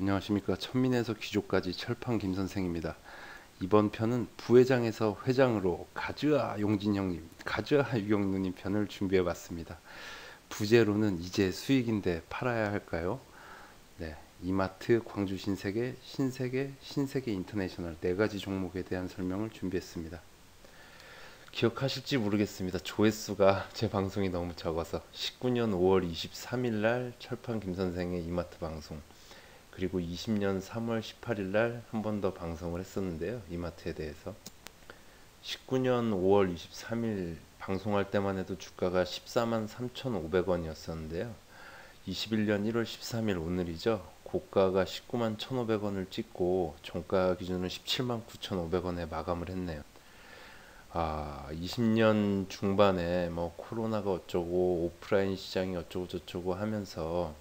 안녕하십니까. 천민에서 귀족까지 철판 김선생입니다. 이번 편은 부회장에서 회장으로 가즈아 용진 형님, 가즈아 유경 누님 편을 준비해 봤습니다. 부제로는 이제 수익인데 팔아야 할까요? 네, 이마트, 광주 신세계, 신세계, 신세계 인터내셔널 네 가지 종목에 대한 설명을 준비했습니다. 기억하실지 모르겠습니다. 조회수가 제 방송이 너무 적어서 19년 5월 23일 날 철판 김선생의 이마트 방송, 그리고 20년 3월 18일 날 한 번 더 방송을 했었는데요. 이마트에 대해서 19년 5월 23일 방송할 때만 해도 주가가 14만 3,500원이었었는데요. 21년 1월 13일 오늘이죠. 고가가 19만 1,500원을 찍고 종가 기준으로 17만 9,500원에 마감을 했네요. 20년 중반에 뭐 코로나가 어쩌고 오프라인 시장이 어쩌고 저쩌고 하면서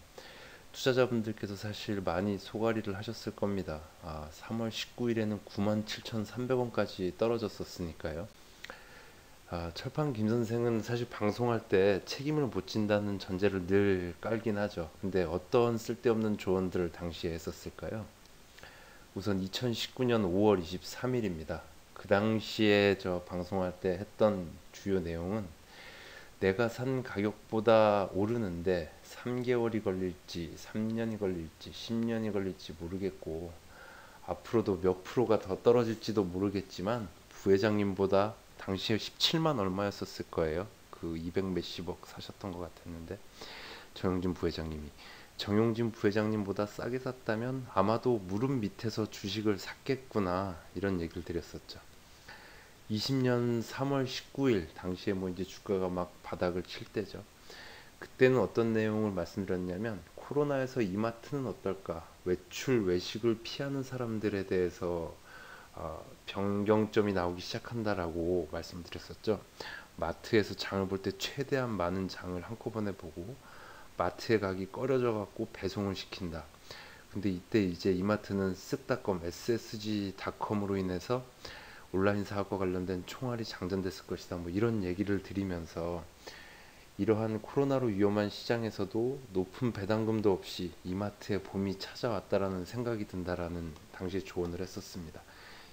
투자자분들께서 사실 많이 소가리를 하셨을 겁니다. 3월 19일에는 97,300원까지 떨어졌었으니까요. 철판 김 선생은 사실 방송할 때 책임을 못 진다는 전제를 늘 깔긴 하죠. 근데 어떤 쓸데없는 조언들을 당시에 했었을까요? 우선 2019년 5월 23일입니다. 그 당시에 저 방송할 때 했던 주요 내용은 내가 산 가격보다 오르는데 3개월이 걸릴지 3년이 걸릴지 10년이 걸릴지 모르겠고 앞으로도 몇 프로가 더 떨어질지도 모르겠지만 부회장님보다 당시에 17만 얼마였었을 거예요. 그 200 몇십억 사셨던 것 같았는데 정용진 부회장님이 정용진 부회장님보다 싸게 샀다면 아마도 무릎 밑에서 주식을 샀겠구나 이런 얘기를 드렸었죠. 20년 3월 19일 당시에 뭐 이제 주가가 막 바닥을 칠 때죠. 그때는 어떤 내용을 말씀드렸냐면 코로나에서 이마트는 어떨까? 외출, 외식을 피하는 사람들에 대해서 변경점이 나오기 시작한다라고 말씀드렸었죠. 마트에서 장을 볼 때 최대한 많은 장을 한꺼번에 보고 마트에 가기 꺼려져 갖고 배송을 시킨다. 근데 이때 이제 이마트는 쓱닷컴, ssg.com으로 인해서 온라인 사업과 관련된 총알이 장전됐을 것이다. 뭐 이런 얘기를 드리면서 이러한 코로나로 위험한 시장에서도 높은 배당금도 없이 이마트의 봄이 찾아왔다라는 생각이 든다라는 당시에 조언을 했었습니다.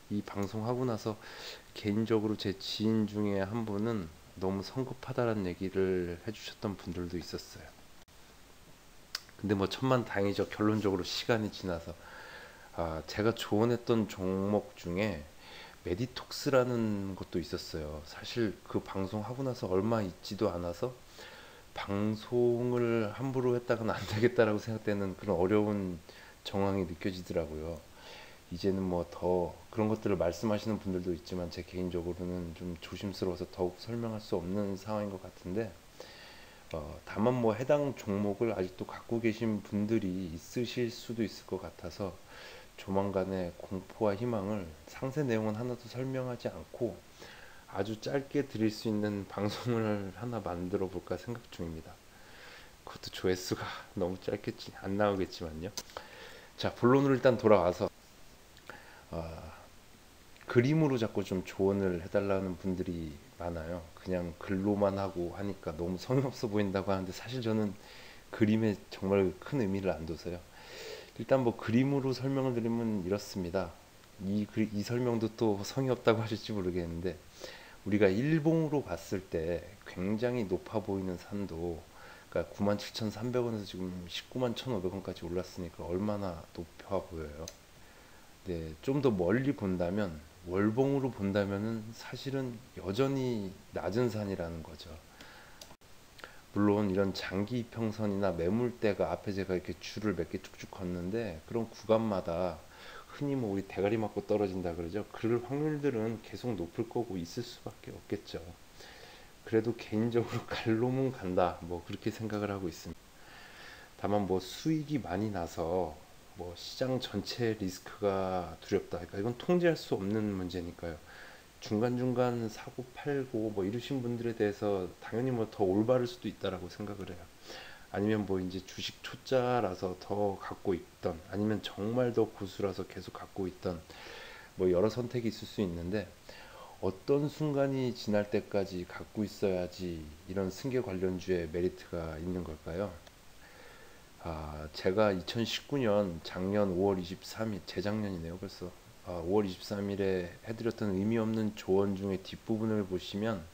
이 방송하고 나서 개인적으로 제 지인 중에 한 분은 너무 성급하다라는 얘기를 해주셨던 분들도 있었어요. 근데 뭐 천만 다행이죠. 결론적으로 시간이 지나서 제가 조언했던 종목 중에 메디톡스라는 것도 있었어요. 사실 그 방송하고 나서 얼마 있지도 않아서 방송을 함부로 했다가는 안 되겠다라고 생각되는 그런 어려운 정황이 느껴지더라고요. 이제는 뭐 더 그런 것들을 말씀하시는 분들도 있지만 제 개인적으로는 좀 조심스러워서 더욱 설명할 수 없는 상황인 것 같은데 다만 뭐 해당 종목을 아직도 갖고 계신 분들이 있으실 수도 있을 것 같아서 조만간에 공포와 희망을 상세 내용은 하나도 설명하지 않고 아주 짧게 드릴 수 있는 방송을 하나 만들어 볼까 생각 중입니다. 그것도 조회수가 너무 짧게 안 나오겠지만요. 자, 본론으로 일단 돌아와서 그림으로 자꾸 좀 조언을 해달라는 분들이 많아요. 그냥 글로만 하고 하니까 너무 성의 없어 보인다고 하는데 사실 저는 그림에 정말 큰 의미를 안 둬서요. 일단 뭐 그림으로 설명을 드리면 이렇습니다. 이 설명도 또 성의 없다고 하실지 모르겠는데 우리가 일봉으로 봤을 때 굉장히 높아 보이는 산도 그러니까 97,300원에서 지금 19만 1,500원까지 올랐으니까 얼마나 높아 보여요. 네, 좀 더 멀리 본다면 월봉으로 본다면은 사실은 여전히 낮은 산이라는 거죠. 물론 이런 장기 이평선이나 매물대가 앞에 제가 이렇게 줄을 몇 개 쭉쭉 걷는데 그런 구간마다 흔히 뭐 우리 대가리 맞고 떨어진다 그러죠. 그럴 확률들은 계속 높을 거고 있을 수밖에 없겠죠. 그래도 개인적으로 갈 놈은 간다. 뭐 그렇게 생각을 하고 있습니다. 다만 뭐 수익이 많이 나서 뭐 시장 전체 리스크가 두렵다. 그러니까 이건 통제할 수 없는 문제니까요. 중간중간 사고 팔고 뭐 이러신 분들에 대해서 당연히 뭐 더 올바를 수도 있다라고 생각을 해요. 아니면 뭐 이제 주식 초짜라서 더 갖고 있던 아니면 정말 더 고수라서 계속 갖고 있던 뭐 여러 선택이 있을 수 있는데 어떤 순간이 지날 때까지 갖고 있어야지 이런 승계 관련주의 메리트가 있는 걸까요? 제가 2019년 작년 5월 23일, 재작년이네요 벌써. 5월 23일에 해드렸던 의미 없는 조언 중에 뒷부분을 보시면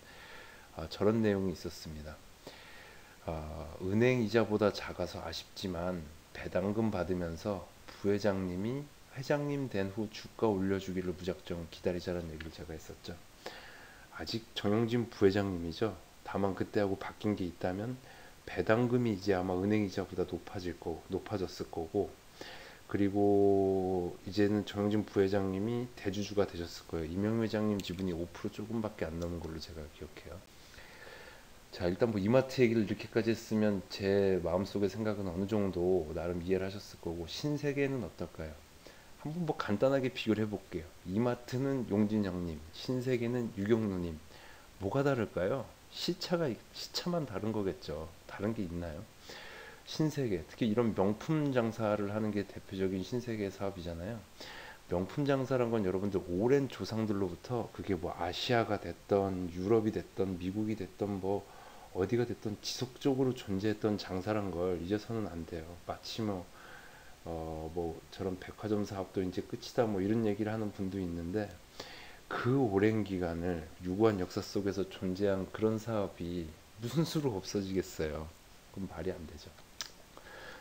저런 내용이 있었습니다. 은행 이자보다 작아서 아쉽지만 배당금 받으면서 부회장님이 회장님 된 후 주가 올려주기를 무작정 기다리자는 얘기를 제가 했었죠. 아직 정용진 부회장님이죠. 다만 그때하고 바뀐 게 있다면 배당금이 이제 아마 은행 이자보다 높아졌을 거고, 그리고 이제는 정영진 부회장님이 대주주가 되셨을 거예요. 이명희 회장님 지분이 5% 조금밖에 안 넘은 걸로 제가 기억해요. 자, 일단 뭐 이마트 얘기를 이렇게까지 했으면 제 마음속의 생각은 어느 정도 나름 이해를 하셨을 거고, 신세계는 어떨까요? 한번 뭐 간단하게 비교를 해볼게요. 이마트는 용진영님, 신세계는 유경루님. 뭐가 다를까요? 시차만 다른 거겠죠. 다른 게 있나요? 신세계, 특히 이런 명품 장사를 하는 게 대표적인 신세계 사업이잖아요. 명품 장사란 건 여러분들 오랜 조상들로부터, 그게 뭐 아시아가 됐던 유럽이 됐던 미국이 됐던 뭐 어디가 됐던 지속적으로 존재했던 장사란 걸 잊어서는 안 돼요. 마치 뭐 저런 백화점 사업도 이제 끝이다 뭐 이런 얘기를 하는 분도 있는데, 그 오랜 기간을 유구한 역사 속에서 존재한 그런 사업이 무슨 수로 없어지겠어요. 그건 말이 안 되죠.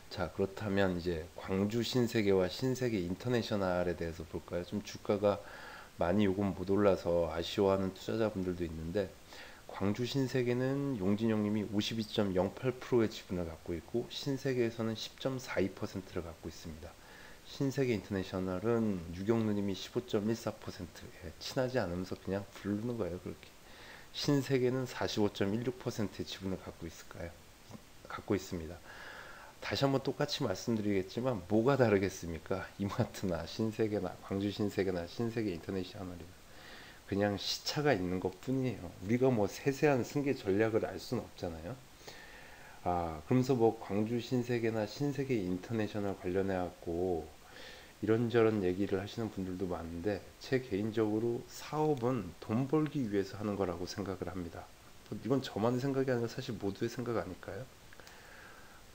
자, 그렇다면 이제 광주 신세계와 신세계 인터내셔널에 대해서 볼까요? 좀 주가가 많이 요금 못 올라서 아쉬워하는 투자자분들도 있는데, 광주 신세계는 용진영님이 52.08%의 지분을 갖고 있고, 신세계에서는 10.42%를 갖고 있습니다. 신세계 인터내셔널은 유경루님이 15.14%, 친하지 않으면서 그냥 부르는 거예요, 그렇게. 신세계는 45.16%의 지분을 갖고 있습니다. 다시 한번 똑같이 말씀드리겠지만 뭐가 다르겠습니까? 이마트나 신세계나 광주 신세계나 신세계 인터내셔널이나 그냥 시차가 있는 것 뿐이에요. 우리가 뭐 세세한 승계 전략을 알 수는 없잖아요. 그러면서 뭐 광주 신세계나 신세계 인터내셔널 관련해 갖고 이런저런 얘기를 하시는 분들도 많은데, 제 개인적으로 사업은 돈 벌기 위해서 하는 거라고 생각을 합니다. 이건 저만의 생각이 아니라 사실 모두의 생각 아닐까요?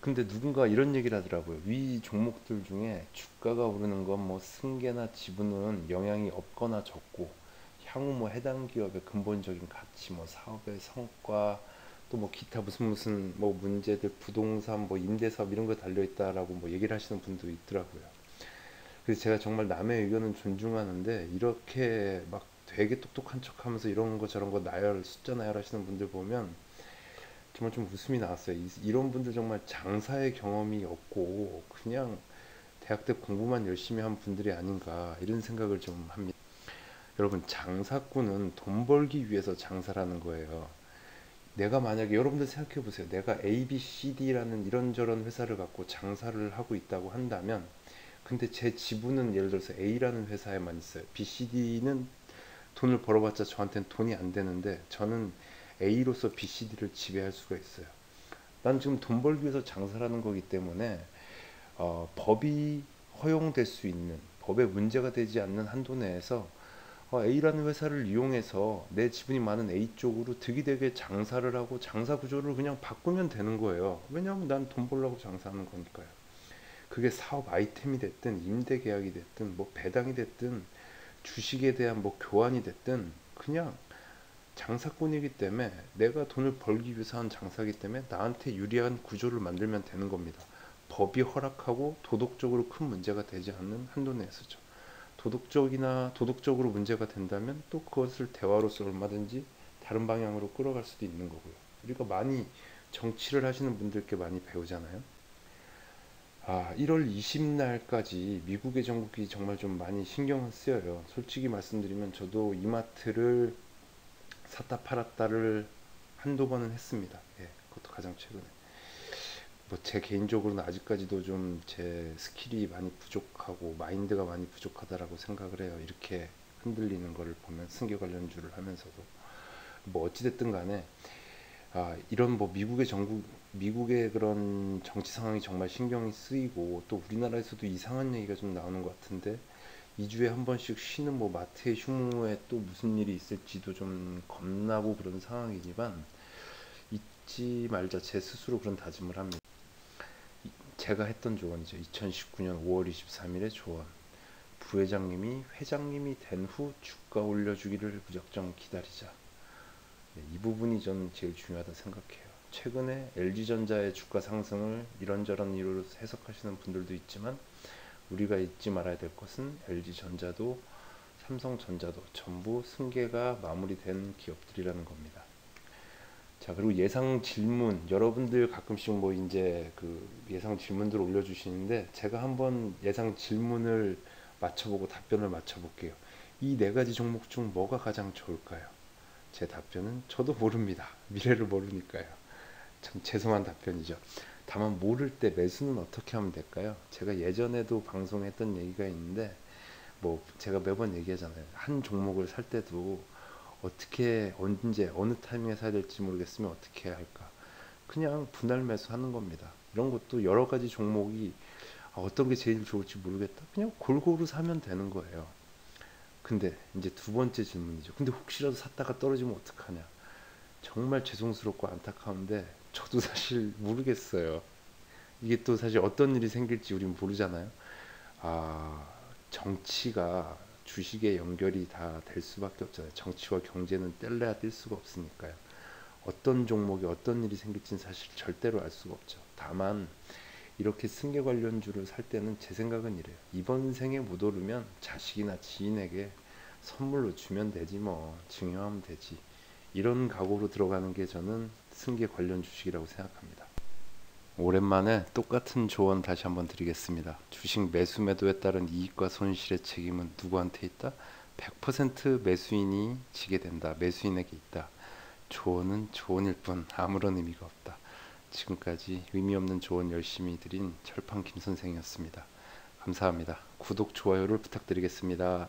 근데 누군가 이런 얘기를 하더라고요. 위 종목들 중에 주가가 오르는 건 뭐 승계나 지분은 영향이 없거나 적고, 향후 뭐 해당 기업의 근본적인 가치, 뭐 사업의 성과, 또 뭐 기타 무슨 뭐 문제들, 부동산, 뭐 임대사업 이런 거 달려 있다라고 뭐 얘기를 하시는 분도 있더라고요. 그래서 제가 정말 남의 의견은 존중하는데, 이렇게 막 되게 똑똑한 척하면서 이런 거 저런 거 숫자 나열하시는 분들 보면 정말 좀 웃음이 나왔어요. 이런 분들 정말 장사의 경험이 없고 그냥 대학 때 공부만 열심히 한 분들이 아닌가 이런 생각을 좀 합니다. 여러분, 장사꾼은 돈 벌기 위해서 장사라는 거예요. 내가 만약에, 여러분들 생각해 보세요. 내가 ABCD라는 이런저런 회사를 갖고 장사를 하고 있다고 한다면, 근데 제 지분은 예를 들어서 A라는 회사에만 있어요. BCD는 돈을 벌어봤자 저한테는 돈이 안 되는데, 저는 A로서 BCD를 지배할 수가 있어요. 난 지금 돈 벌기 위해서 장사를 하는 거기 때문에 법이 허용될 수 있는, 법에 문제가 되지 않는 한도 내에서 A라는 회사를 이용해서 내 지분이 많은 A 쪽으로 득이 되게 장사를 하고 장사 구조를 그냥 바꾸면 되는 거예요. 왜냐하면 난 돈 벌려고 장사하는 거니까요. 그게 사업 아이템이 됐든 임대 계약이 됐든 뭐 배당이 됐든 주식에 대한 뭐 교환이 됐든, 그냥 장사꾼이기 때문에, 내가 돈을 벌기 위해서 한 장사이기 때문에 나한테 유리한 구조를 만들면 되는 겁니다. 법이 허락하고 도덕적으로 큰 문제가 되지 않는 한도 내에서죠. 도덕적으로 문제가 된다면 또 그것을 대화로서 얼마든지 다른 방향으로 끌어갈 수도 있는 거고요. 우리가 많이 정치를 하시는 분들께 많이 배우잖아요. 1월 20날까지 미국의 정국이 정말 좀 많이 신경 쓰여요. 솔직히 말씀드리면 저도 이마트를 샀다 팔았다를 한두 번은 했습니다. 그것도 가장 최근에. 뭐 제 개인적으로는 아직까지도 좀 제 스킬이 많이 부족하고 마인드가 많이 부족하다라고 생각을 해요. 이렇게 흔들리는 거를 보면, 승계 관련주를 하면서도. 뭐 어찌됐든 간에 이런 뭐 미국의 그런 정치 상황이 정말 신경이 쓰이고, 또 우리나라에서도 이상한 얘기가 좀 나오는 것 같은데, 2주에 한 번씩 쉬는 뭐 마트의 휴무에 또 무슨 일이 있을지도 좀 겁나고 그런 상황이지만, 잊지 말자, 제 스스로 그런 다짐을 합니다. 제가 했던 조언이죠. 2019년 5월 23일에 조언. 부회장님이 회장님이 된 후 주가 올려주기를 무작정 기다리자. 네, 이 부분이 저는 제일 중요하다 생각해요. 최근에 LG전자의 주가 상승을 이런저런 이유로 해석하시는 분들도 있지만 우리가 잊지 말아야 될 것은 LG전자도 삼성전자도 전부 승계가 마무리된 기업들이라는 겁니다. 자, 그리고 예상 질문, 여러분들 가끔씩 뭐 이제 그 예상 질문들 올려주시는데 제가 한번 예상 질문을 맞춰보고 답변을 맞춰볼게요. 이 네 가지 종목 중 뭐가 가장 좋을까요? 제 답변은 저도 모릅니다. 미래를 모르니까요. 참 죄송한 답변이죠. 다만 모를 때 매수는 어떻게 하면 될까요? 제가 예전에도 방송했던 얘기가 있는데 뭐 제가 매번 얘기하잖아요. 한 종목을 살 때도 어떻게 언제 어느 타이밍에 사야 될지 모르겠으면 어떻게 해야 할까? 그냥 분할 매수하는 겁니다. 이런 것도 여러 가지 종목이 어떤 게 제일 좋을지 모르겠다. 그냥 골고루 사면 되는 거예요. 근데 이제 두 번째 질문이죠. 근데 혹시라도 샀다가 떨어지면 어떡하냐? 정말 죄송스럽고 안타까운데 저도 사실 모르겠어요. 이게 또 사실 어떤 일이 생길지 우린 모르잖아요. 아, 정치가 주식에 연결이 다 될 수밖에 없잖아요. 정치와 경제는 뗄래야 뗄 수가 없으니까요. 어떤 종목에 어떤 일이 생길지는 사실 절대로 알 수가 없죠. 다만 이렇게 승계 관련주를 살 때는 제 생각은 이래요. 이번 생에 못 오르면 자식이나 지인에게 선물로 주면 되지 뭐 증여하면 되지. 이런 각오로 들어가는 게 저는 승계 관련 주식이라고 생각합니다. 오랜만에 똑같은 조언 다시 한번 드리겠습니다. 주식 매수 매도에 따른 이익과 손실의 책임은 누구한테 있다? 100% 매수인이 지게 된다. 매수인에게 있다. 조언은 조언일 뿐 아무런 의미가 없다. 지금까지 의미 없는 조언 열심히 드린 철판 김 선생이었습니다. 감사합니다. 구독, 좋아요를 부탁드리겠습니다.